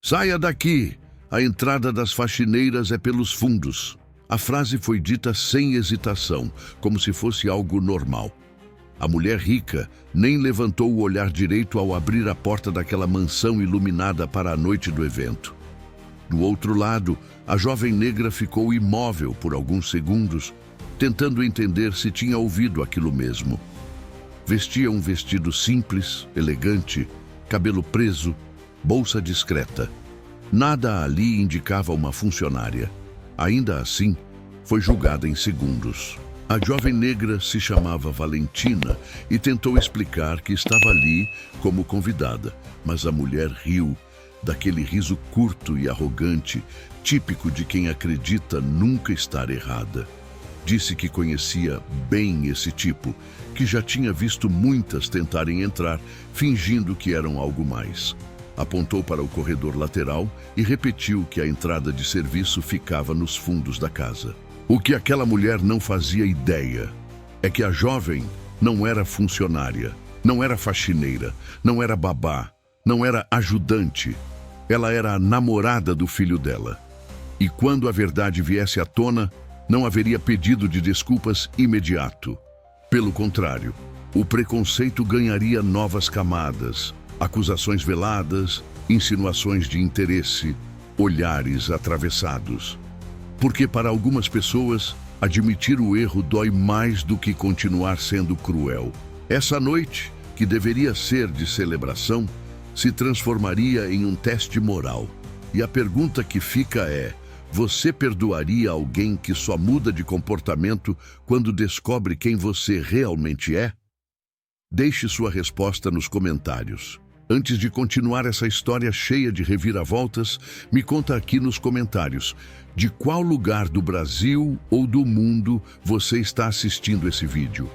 Saia daqui! A entrada das faxineiras é pelos fundos. A frase foi dita sem hesitação, como se fosse algo normal. A mulher rica nem levantou o olhar direito ao abrir a porta daquela mansão iluminada para a noite do evento. Do outro lado, a jovem negra ficou imóvel por alguns segundos, tentando entender se tinha ouvido aquilo mesmo. Vestia um vestido simples, elegante, cabelo preso, bolsa discreta. Nada ali indicava uma funcionária. Ainda assim, foi julgada em segundos. A jovem negra se chamava Valentina e tentou explicar que estava ali como convidada, mas a mulher riu, daquele riso curto e arrogante, típico de quem acredita nunca estar errada. Disse que conhecia bem esse tipo, que já tinha visto muitas tentarem entrar, fingindo que eram algo mais. Apontou para o corredor lateral e repetiu que a entrada de serviço ficava nos fundos da casa. O que aquela mulher não fazia ideia é que a jovem não era funcionária, não era faxineira, não era babá, não era ajudante. Ela era a namorada do filho dela. E quando a verdade viesse à tona, não haveria pedido de desculpas imediato. Pelo contrário, o preconceito ganharia novas camadas, acusações veladas, insinuações de interesse, olhares atravessados. Porque para algumas pessoas, admitir o erro dói mais do que continuar sendo cruel. Essa noite, que deveria ser de celebração, se transformaria em um teste moral. E a pergunta que fica é: você perdoaria alguém que só muda de comportamento quando descobre quem você realmente é? Deixe sua resposta nos comentários. Antes de continuar essa história cheia de reviravoltas, me conta aqui nos comentários de qual lugar do Brasil ou do mundo você está assistindo esse vídeo.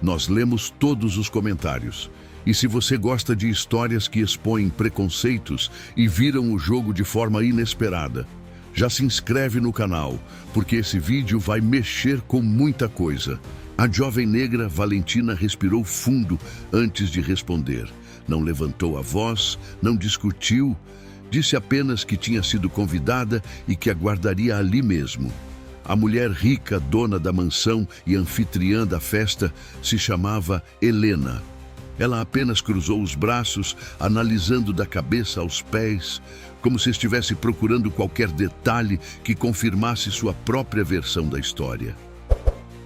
Nós lemos todos os comentários. E se você gosta de histórias que expõem preconceitos e viram o jogo de forma inesperada, já se inscreve no canal, porque esse vídeo vai mexer com muita coisa. A jovem negra Valentina respirou fundo antes de responder. Não levantou a voz, não discutiu, disse apenas que tinha sido convidada e que aguardaria ali mesmo. A mulher rica, dona da mansão e anfitriã da festa, se chamava Helena. Ela apenas cruzou os braços, analisando da cabeça aos pés, como se estivesse procurando qualquer detalhe que confirmasse sua própria versão da história.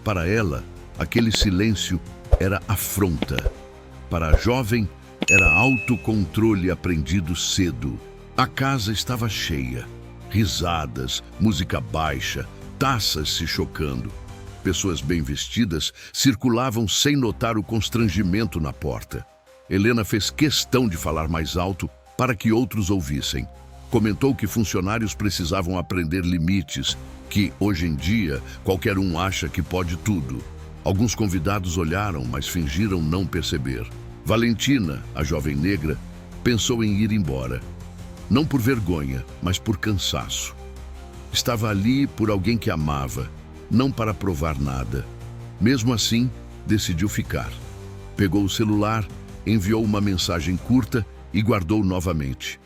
Para ela, aquele silêncio era afronta. Para a jovem, era autocontrole aprendido cedo. A casa estava cheia. Risadas, música baixa, taças se chocando. Pessoas bem vestidas circulavam sem notar o constrangimento na porta. Helena fez questão de falar mais alto para que outros ouvissem. Comentou que funcionários precisavam aprender limites, que, hoje em dia, qualquer um acha que pode tudo. Alguns convidados olharam, mas fingiram não perceber. Valentina, a jovem negra, pensou em ir embora. Não por vergonha, mas por cansaço. Estava ali por alguém que amava, não para provar nada. Mesmo assim, decidiu ficar. Pegou o celular, enviou uma mensagem curta e guardou novamente.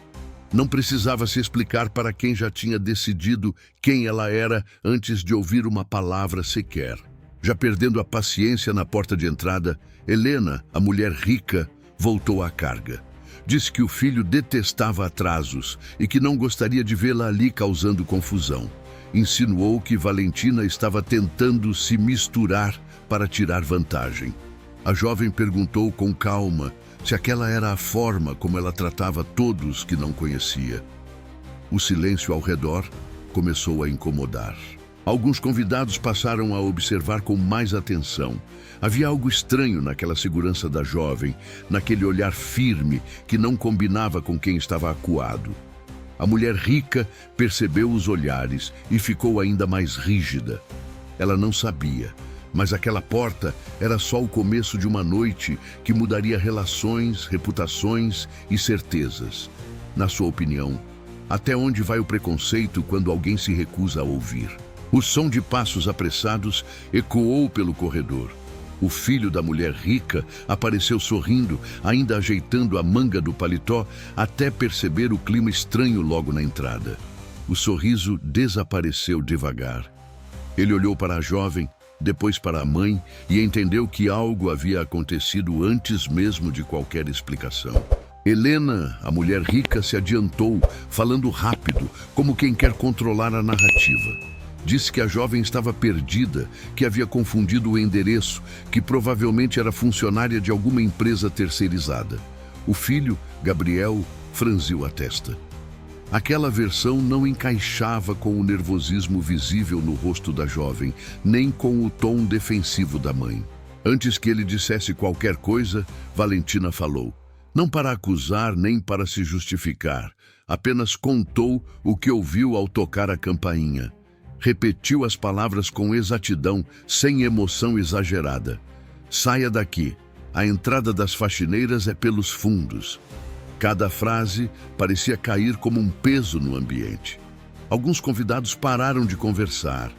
Não precisava se explicar para quem já tinha decidido quem ela era antes de ouvir uma palavra sequer. Já perdendo a paciência na porta de entrada, Helena, a mulher rica, voltou à carga. Disse que o filho detestava atrasos e que não gostaria de vê-la ali causando confusão. Insinuou que Valentina estava tentando se misturar para tirar vantagem. A jovem perguntou com calma se aquela era a forma como ela tratava todos que não conhecia. O silêncio ao redor começou a incomodar. Alguns convidados passaram a observar com mais atenção. Havia algo estranho naquela segurança da jovem, naquele olhar firme que não combinava com quem estava acuado. A mulher rica percebeu os olhares e ficou ainda mais rígida. Ela não sabia, mas aquela porta era só o começo de uma noite que mudaria relações, reputações e certezas. Na sua opinião, até onde vai o preconceito quando alguém se recusa a ouvir? O som de passos apressados ecoou pelo corredor. O filho da mulher rica apareceu sorrindo, ainda ajeitando a manga do paletó, até perceber o clima estranho logo na entrada. O sorriso desapareceu devagar. Ele olhou para a jovem, depois para a mãe, e entendeu que algo havia acontecido antes mesmo de qualquer explicação. Helena, a mulher rica, se adiantou, falando rápido, como quem quer controlar a narrativa. Disse que a jovem estava perdida, que havia confundido o endereço, que provavelmente era funcionária de alguma empresa terceirizada. O filho, Gabriel, franziu a testa. Aquela versão não encaixava com o nervosismo visível no rosto da jovem, nem com o tom defensivo da mãe. Antes que ele dissesse qualquer coisa, Valentina falou. Não para acusar nem para se justificar, apenas contou o que ouviu ao tocar a campainha. Repetiu as palavras com exatidão, sem emoção exagerada. Saia daqui. A entrada das faxineiras é pelos fundos. Cada frase parecia cair como um peso no ambiente. Alguns convidados pararam de conversar,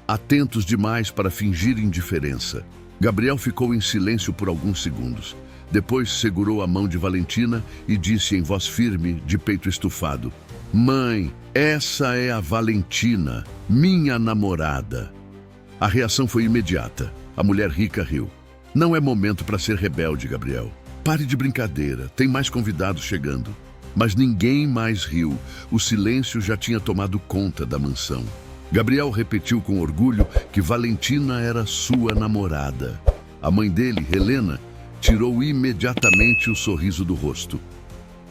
atentos demais para fingir indiferença. Gabriel ficou em silêncio por alguns segundos. Depois segurou a mão de Valentina e disse em voz firme, de peito estufado: Mãe, essa é a Valentina, minha namorada. A reação foi imediata. A mulher rica riu. Não é momento para ser rebelde, Gabriel. Pare de brincadeira, tem mais convidados chegando. Mas ninguém mais riu. O silêncio já tinha tomado conta da mansão. Gabriel repetiu com orgulho que Valentina era sua namorada. A mãe dele, Helena, tirou imediatamente o sorriso do rosto.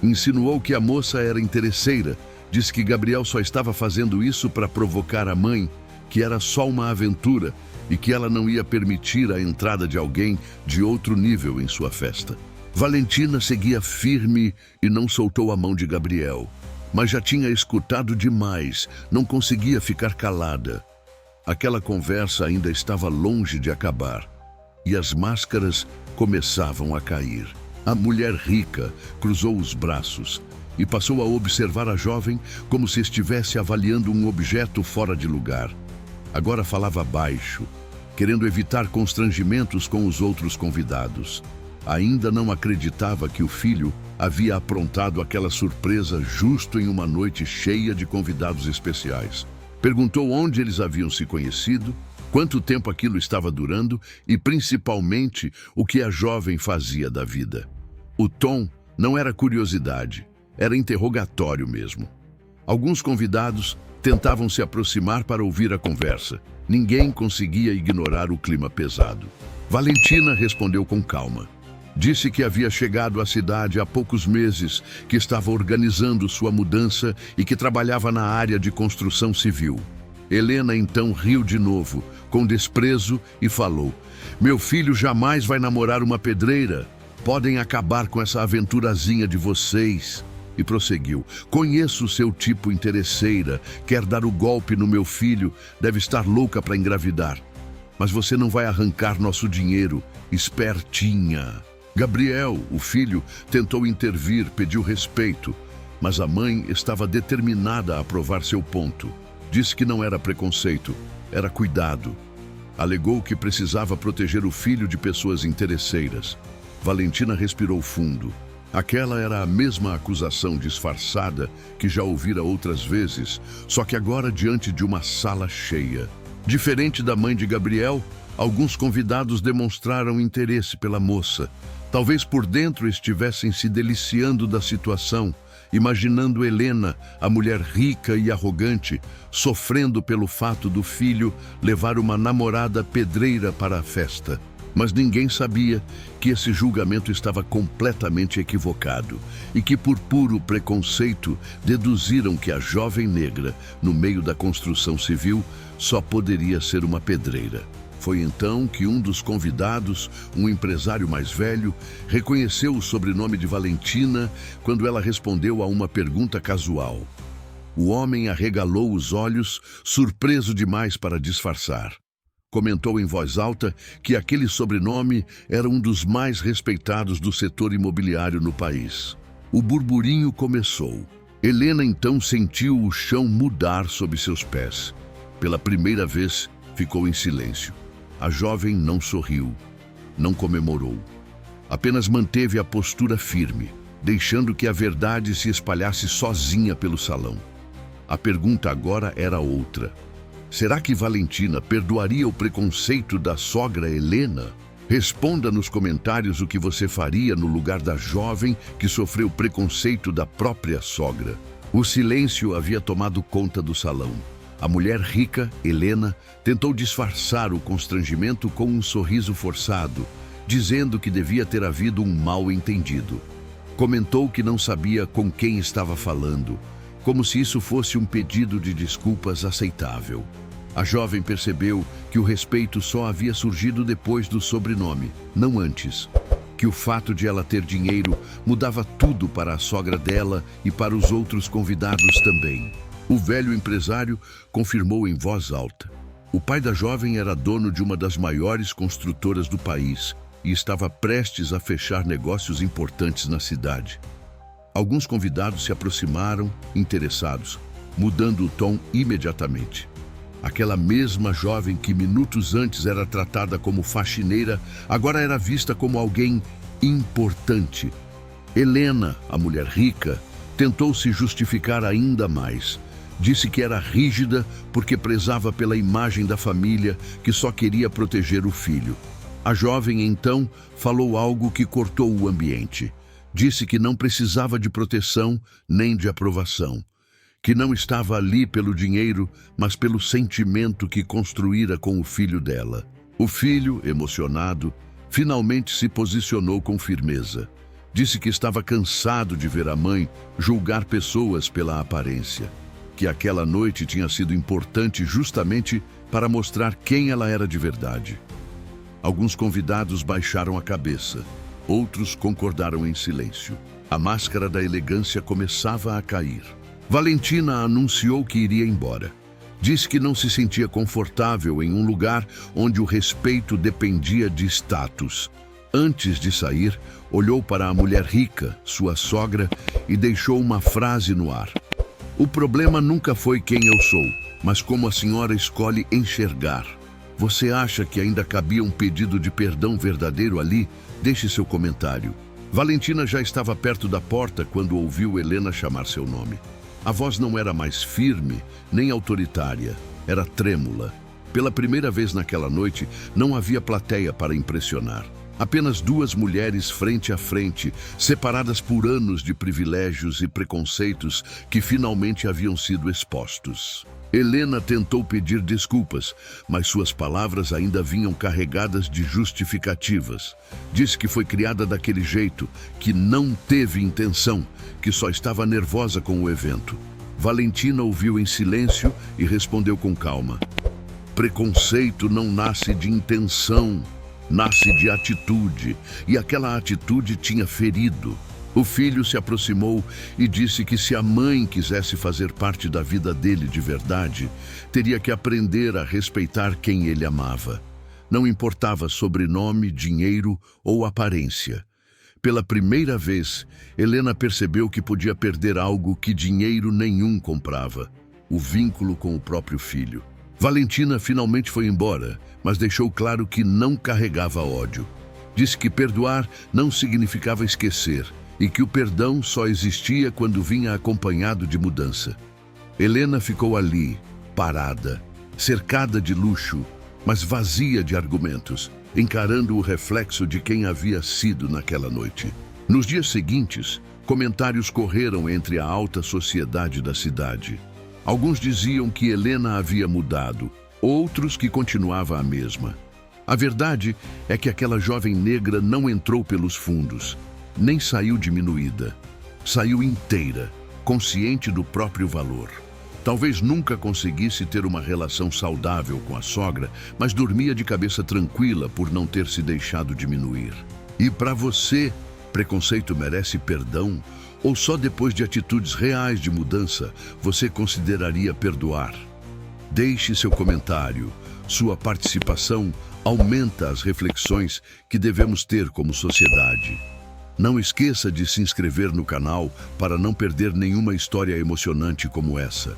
Insinuou que a moça era interesseira. Disse que Gabriel só estava fazendo isso para provocar a mãe, que era só uma aventura e que ela não ia permitir a entrada de alguém de outro nível em sua festa. Valentina seguia firme e não soltou a mão de Gabriel, mas já tinha escutado demais, não conseguia ficar calada. Aquela conversa ainda estava longe de acabar e as máscaras começavam a cair. A mulher rica cruzou os braços e passou a observar a jovem como se estivesse avaliando um objeto fora de lugar. Agora falava baixo, querendo evitar constrangimentos com os outros convidados. Ainda não acreditava que o filho havia aprontado aquela surpresa justo em uma noite cheia de convidados especiais. Perguntou onde eles haviam se conhecido, quanto tempo aquilo estava durando e, principalmente, o que a jovem fazia da vida. O tom não era curiosidade, era interrogatório mesmo. Alguns convidados tentavam se aproximar para ouvir a conversa. Ninguém conseguia ignorar o clima pesado. Valentina respondeu com calma. Disse que havia chegado à cidade há poucos meses, que estava organizando sua mudança e que trabalhava na área de construção civil. Helena então riu de novo, com desprezo, e falou: Meu filho jamais vai namorar uma pedreira. Podem acabar com essa aventurazinha de vocês. E prosseguiu: Conheço o seu tipo interesseira, quer dar o golpe no meu filho, deve estar louca para engravidar. Mas você não vai arrancar nosso dinheiro, espertinha. Gabriel, o filho, tentou intervir, pediu respeito, mas a mãe estava determinada a provar seu ponto. Disse que não era preconceito, era cuidado. Alegou que precisava proteger o filho de pessoas interesseiras. Valentina respirou fundo. Aquela era a mesma acusação disfarçada que já ouvira outras vezes, só que agora diante de uma sala cheia. Diferente da mãe de Gabriel, alguns convidados demonstraram interesse pela moça. Talvez por dentro estivessem se deliciando da situação, imaginando Helena, a mulher rica e arrogante, sofrendo pelo fato do filho levar uma namorada pedreira para a festa. Mas ninguém sabia que esse julgamento estava completamente equivocado e que, por puro preconceito, deduziram que a jovem negra, no meio da construção civil, só poderia ser uma pedreira. Foi então que um dos convidados, um empresário mais velho, reconheceu o sobrenome de Valentina quando ela respondeu a uma pergunta casual. O homem arregalou os olhos, surpreso demais para disfarçar. Comentou em voz alta que aquele sobrenome era um dos mais respeitados do setor imobiliário no país. O burburinho começou. Helena então sentiu o chão mudar sob seus pés. Pela primeira vez, ficou em silêncio. A jovem não sorriu. não comemorou. Apenas manteve a postura firme, deixando que a verdade se espalhasse sozinha pelo salão. A pergunta agora era outra. Será que Valentina perdoaria o preconceito da sogra Helena? Responda nos comentários o que você faria no lugar da jovem que sofreu preconceito da própria sogra. O silêncio havia tomado conta do salão. A mulher rica, Helena, tentou disfarçar o constrangimento com um sorriso forçado, dizendo que devia ter havido um mal-entendido. Comentou que não sabia com quem estava falando, como se isso fosse um pedido de desculpas aceitável. A jovem percebeu que o respeito só havia surgido depois do sobrenome, não antes. Que o fato de ela ter dinheiro mudava tudo para a sogra dela e para os outros convidados também. O velho empresário confirmou em voz alta. O pai da jovem era dono de uma das maiores construtoras do país e estava prestes a fechar negócios importantes na cidade. Alguns convidados se aproximaram, interessados, mudando o tom imediatamente. Aquela mesma jovem que minutos antes era tratada como faxineira, agora era vista como alguém importante. Helena, a mulher rica, tentou se justificar ainda mais. Disse que era rígida porque prezava pela imagem da família, que só queria proteger o filho. A jovem, então, falou algo que cortou o ambiente. Disse que não precisava de proteção nem de aprovação, que não estava ali pelo dinheiro, mas pelo sentimento que construíra com o filho dela. O filho, emocionado, finalmente se posicionou com firmeza. Disse que estava cansado de ver a mãe julgar pessoas pela aparência, que aquela noite tinha sido importante justamente para mostrar quem ela era de verdade. Alguns convidados baixaram a cabeça, outros concordaram em silêncio. A máscara da elegância começava a cair. Valentina anunciou que iria embora. Disse que não se sentia confortável em um lugar onde o respeito dependia de status. Antes de sair, olhou para a mulher rica, sua sogra, e deixou uma frase no ar. O problema nunca foi quem eu sou, mas como a senhora escolhe enxergar. Você acha que ainda cabia um pedido de perdão verdadeiro ali? Deixe seu comentário. Valentina já estava perto da porta quando ouviu Helena chamar seu nome. A voz não era mais firme, nem autoritária, era trêmula. Pela primeira vez naquela noite, não havia plateia para impressionar. Apenas duas mulheres frente a frente, separadas por anos de privilégios e preconceitos que finalmente haviam sido expostos. Helena tentou pedir desculpas, mas suas palavras ainda vinham carregadas de justificativas. Disse que foi criada daquele jeito, que não teve intenção, que só estava nervosa com o evento. Valentina ouviu em silêncio e respondeu com calma. Preconceito não nasce de intenção, nasce de atitude, e aquela atitude tinha ferido. O filho se aproximou e disse que se a mãe quisesse fazer parte da vida dele de verdade, teria que aprender a respeitar quem ele amava. Não importava sobrenome, dinheiro ou aparência. Pela primeira vez, Helena percebeu que podia perder algo que dinheiro nenhum comprava: o vínculo com o próprio filho. Valentina finalmente foi embora, mas deixou claro que não carregava ódio. Disse que perdoar não significava esquecer, e que o perdão só existia quando vinha acompanhado de mudança. Helena ficou ali, parada, cercada de luxo, mas vazia de argumentos, encarando o reflexo de quem havia sido naquela noite. Nos dias seguintes, comentários correram entre a alta sociedade da cidade. Alguns diziam que Helena havia mudado, outros que continuava a mesma. A verdade é que aquela jovem negra não entrou pelos fundos, nem saiu diminuída. Saiu inteira, consciente do próprio valor. Talvez nunca conseguisse ter uma relação saudável com a sogra, mas dormia de cabeça tranquila por não ter se deixado diminuir. E para você, preconceito merece perdão? Ou só depois de atitudes reais de mudança você consideraria perdoar? Deixe seu comentário. Sua participação aumenta as reflexões que devemos ter como sociedade. Não esqueça de se inscrever no canal para não perder nenhuma história emocionante como essa.